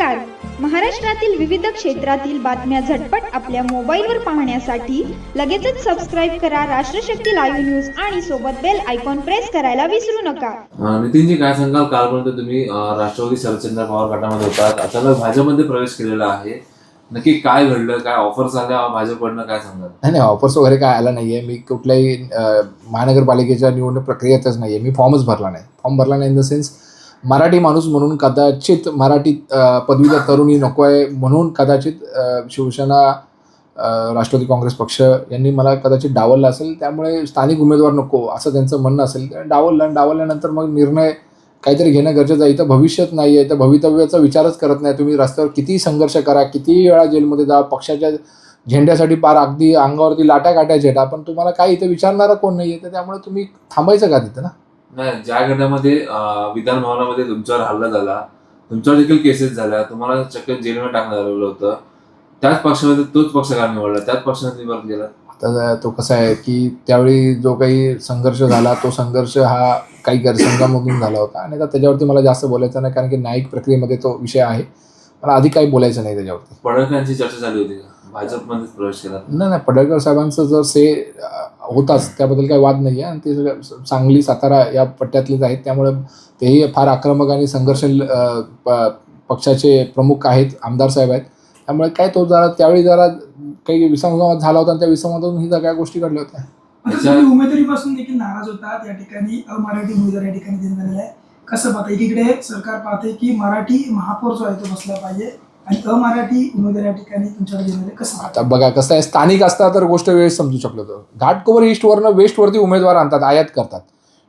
नमस्कार. महाराष्ट्रातील विविध क्षेत्रातील बातम्या झटपट आपल्या मोबाईलवर पाहण्यासाठी लगेचच सबस्क्राईब करा राष्ट्रशक्ती लाईव्ह न्यूज आणि सोबत बेल आयकॉन प्रेस करायला विसरू नका. नितीनजी, काय सांगाल? कालपर्यंत तुम्ही राष्ट्रवादी शरदचंद्र पवार गटामध्ये होतात, अचानक भाजपमध्ये प्रवेश केलेला आहे. नक्की काय घडलं? काय ऑफर्स आल्या भाजपकडनं? काय सांगाल? नाही, ऑफर्स वगैरे काय आला नाहीये. मी कुठल्याही महानगरपालिकेच्या निवडणूक प्रक्रियेतच नाहीये. मी फॉर्मच भरला नाही. फॉर्म भरला नाही इन द सेन्स मराठी माणूस म्हणून कदाचित मराठी पदवीधर तरुणी नको आहे म्हणून कदाचित शिवसेना राष्ट्रवादी काँग्रेस पक्ष यांनी मला कदाचित डावललं असेल. त्यामुळे स्थानिक उमेदवार नको असं त्यांचं म्हणणं असेल. डावलल्यानंतर मग निर्णय काहीतरी घेणं गरजेचं आहे. इथं भविष्यात नाही आहे, तर भवितव्याचा विचारच करत नाही. तुम्ही रस्त्यावर कितीही संघर्ष करा, कितीही वेळा जेलमध्ये जा, पक्षाच्या झेंड्यासाठी पार अगदी अंगावरती लाट्या काट्या झेटा, पण तुम्हाला काय इथं विचारणारा कोण नाही आहे. तर त्यामुळे तुम्ही थांबायचं का तिथं ना? नाही, ज्या घटनेमध्ये विधान भवनामध्ये तुमच्यावर हल्ला झाला, तुमच्यावर देखील केसेस झाल्या, तुम्हाला चक्क जेलमध्ये टाकण्यात आलेलं होतं, त्याच पक्षामध्ये तोच पक्ष का निवडला? त्याच पक्षाने तुम्ही परत गेला? आता तो कसा आहे की त्यावेळी जो काही संघर्ष झाला तो संघर्ष हा काही गैरसमजामधून झाला होता आणि आता त्याच्यावरती मला जास्त बोलायचं नाही, कारण की न्यायिक प्रक्रियेमध्ये तो विषय आहे. मला आधी काही बोलायचं नाही त्याच्यावरती. पडळकरांची चर्चा झाली होती का? भाजपमध्येच प्रवेश केला? नाही, पडळकर साहेबांचं जर होताच, त्याबद्दल काही वाद नाही आहे. आणि ते सगळं सांगली सातारा या पट्ट्यातलेच आहेत, त्यामुळे तेही फार आक्रमक आणि संघर्षशील पक्षाचे प्रमुख आहेत, आमदार साहेब आहेत. त्यामुळे काय तो त्यावेळी काही विसंवाद झाला होता आणि त्या विसंवादातून ही सगळ्या गोष्टी घडल्या होत्या. उमेदवारीपासून देखील नाराज होतात. या ठिकाणी अमराठी उमेदवार या ठिकाणी देण्यात आलेला आहे. कसं पाहता? एकीकडे सरकार पाहते की मराठी महापौर जो आहे तो बसला पाहिजे आणि अमराठी उमेदवार या ठिकाणी तुमच्याकडे देण्यात. कसं आता बघा कसं आहे, स्थानिक असता तर गोष्ट वेळेस समजू शकलो होतो. घाटकोपर ईस्टवरनं वेस्टवरती उमेदवार आणतात, आयात करतात.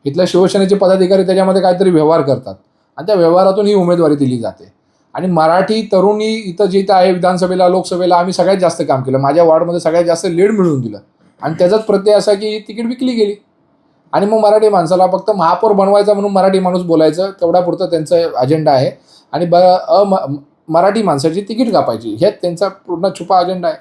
इथल्या शिवसेनेचे पदाधिकारी त्याच्यामध्ये काहीतरी व्यवहार करतात आणि त्या व्यवहारातून ही उमेदवारी दिली जाते. आणि मराठी तरुणी इथं जिथं आहे, विधानसभेला लोकसभेला आम्ही सगळ्यात जास्त काम केलं. माझ्या वॉर्डमध्ये सगळ्यात जास्त लीड मिळवून दिलं आणि त्याचाच प्रत्यय असा की तिकीट विकली गेली. आणि मग मराठी माणसाला फक्त महापौर बनवायचा म्हणून मराठी माणूस बोलायचं, तेवढ्यापुरतं त्यांचं अजेंडा आहे. आणि मराठी माणसाची तिकीट कापायची, हे त्यांचा पूर्ण छुपा अजेंडा आहे.